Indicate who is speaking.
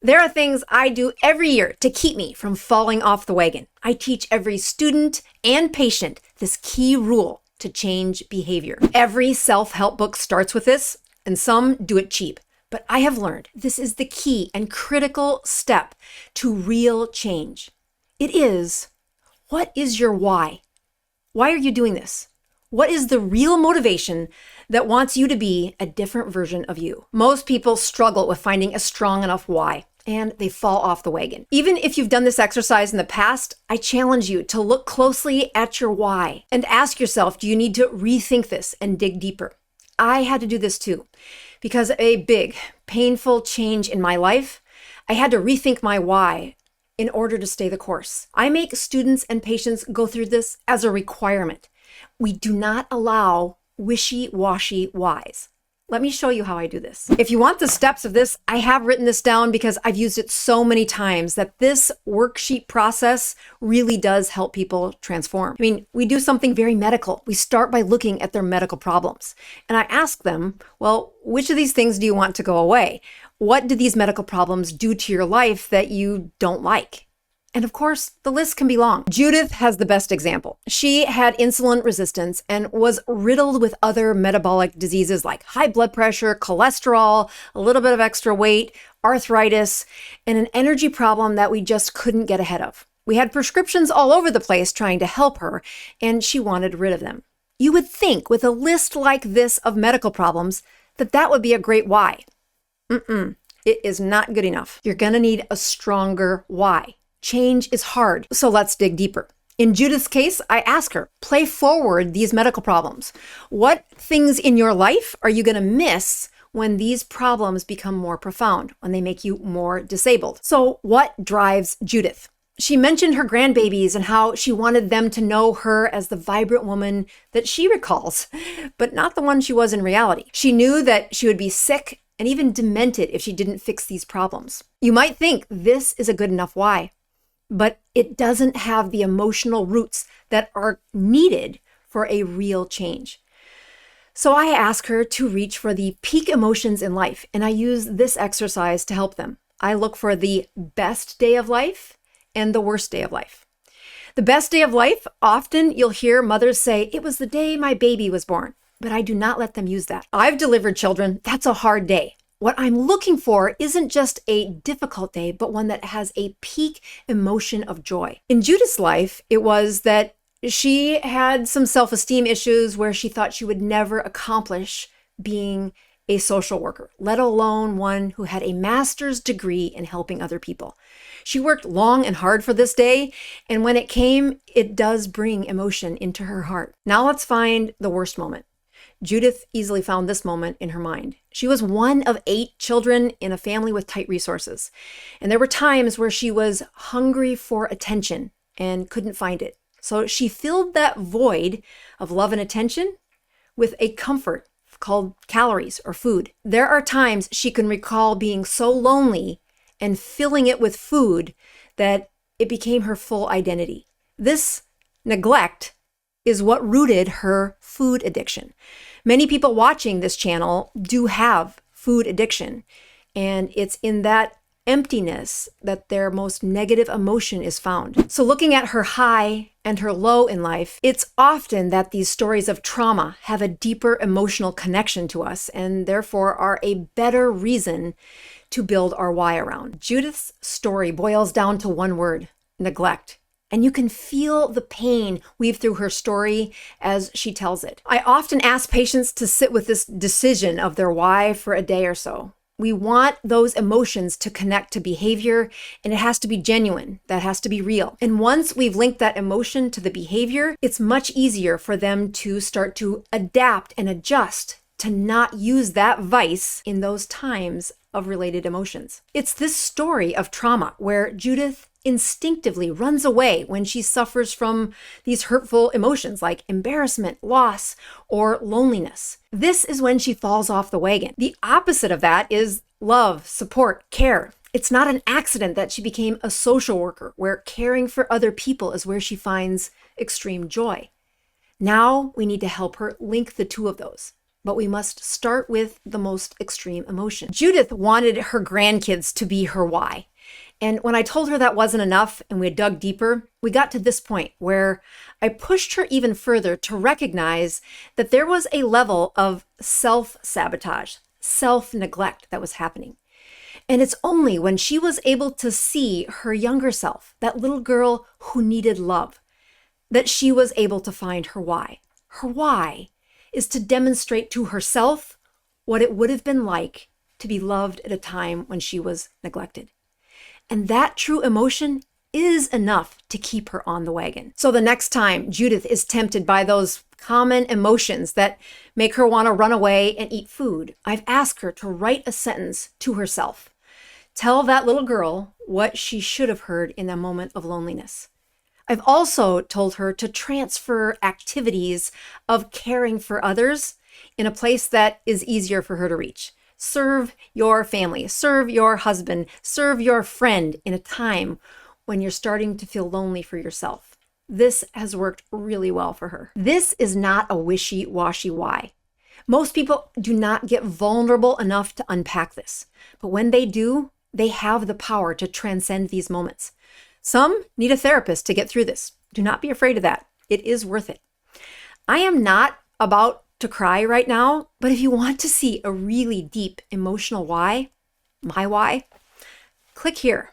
Speaker 1: There are things I do every year to keep me from falling off the wagon. I teach every student and patient this key rule to change behavior. Every self-help book starts with this, and some do it cheap. But I have learned this is the key and critical step to real change. It is, what is your why? Why are you doing this? What is the real motivation that wants you to be a different version of you? Most people struggle with finding a strong enough why, and they fall off the wagon. Even if you've done this exercise in the past, I challenge you to look closely at your why and ask yourself, do you need to rethink this and dig deeper? I had to do this too, because of a big, painful change in my life. I had to rethink my why in order to stay the course. I make students and patients go through this as a requirement. We do not allow wishy-washy whys. Let me show you how I do this. If you want the steps of this, I have written this down because I've used it so many times that this worksheet process really does help people transform. I mean, we do something very medical. We start by looking at their medical problems. And I ask them, well, which of these things do you want to go away? What do these medical problems do to your life that you don't like? And of course, the list can be long. Judith has the best example. She had insulin resistance and was riddled with other metabolic diseases like high blood pressure, cholesterol, a little bit of extra weight, arthritis, and an energy problem that we just couldn't get ahead of. We had prescriptions all over the place trying to help her, and she wanted rid of them. You would think with a list like this of medical problems that would be a great why. It is not good enough. You're gonna need a stronger why. Change is hard, so let's dig deeper. In Judith's case, I ask her, play forward these medical problems. What things in your life are you going to miss when these problems become more profound, when they make you more disabled? So what drives Judith? She mentioned her grandbabies and how she wanted them to know her as the vibrant woman that she recalls, but not the one she was in reality. She knew that she would be sick and even demented if she didn't fix these problems. You might think this is a good enough why, but it doesn't have the emotional roots that are needed for a real change. So I ask her to reach for the peak emotions in life, and I use this exercise to help them. I look for the best day of life and the worst day of life. The best day of life, often you'll hear mothers say, it was the day my baby was born, but I do not let them use that. I've delivered children. That's a hard day. What I'm looking for isn't just a difficult day, but one that has a peak emotion of joy. In Judith's life, it was that she had some self-esteem issues where she thought she would never accomplish being a social worker, let alone one who had a master's degree in helping other people. She worked long and hard for this day, and when it came, it does bring emotion into her heart. Now let's find the worst moment. Judith easily found this moment in her mind. She was one of 8 children in a family with tight resources. And there were times where she was hungry for attention and couldn't find it. So she filled that void of love and attention with a comfort called calories or food. There are times she can recall being so lonely and filling it with food that it became her full identity. This neglect is what rooted her food addiction. Many people watching this channel do have food addiction, and it's in that emptiness that their most negative emotion is found. So looking at her high and her low in life, it's often that these stories of trauma have a deeper emotional connection to us and therefore are a better reason to build our why around. Judith's story boils down to one word: neglect. And you can feel the pain weave through her story as she tells it. I often ask patients to sit with this decision of their why for a day or so. We want those emotions to connect to behavior, and it has to be genuine. That has to be real. And once we've linked that emotion to the behavior, it's much easier for them to start to adapt and adjust to not use that vice in those times of related emotions. It's this story of trauma where Judith instinctively runs away when she suffers from these hurtful emotions like embarrassment, loss, or loneliness. This is when she falls off the wagon. The opposite of that is love, support, care. It's not an accident that she became a social worker, where caring for other people is where she finds extreme joy. Now we need to help her link the two of those. but we must start with the most extreme emotion. Judith wanted her grandkids to be her why. And when I told her that wasn't enough and we dug deeper, we got to this point where I pushed her even further to recognize that there was a level of self-sabotage, self-neglect that was happening. And it's only when she was able to see her younger self, that little girl who needed love, that she was able to find her why. Her why is to demonstrate to herself what it would have been like to be loved at a time when she was neglected. And that true emotion is enough to keep her on the wagon. So the next time Judith is tempted by those common emotions that make her want to run away and eat food, I've asked her to write a sentence to herself. Tell that little girl what she should have heard in that moment of loneliness. I've also told her to transfer activities of caring for others in a place that is easier for her to reach. Serve your family, serve your husband, serve your friend in a time when you're starting to feel lonely for yourself. This has worked really well for her. This is not a wishy-washy why. Most people do not get vulnerable enough to unpack this, but when they do, they have the power to transcend these moments. Some need a therapist to get through this. Do not be afraid of that. It is worth it. I am not about to cry right now, but if you want to see a really deep emotional why, my why, click here.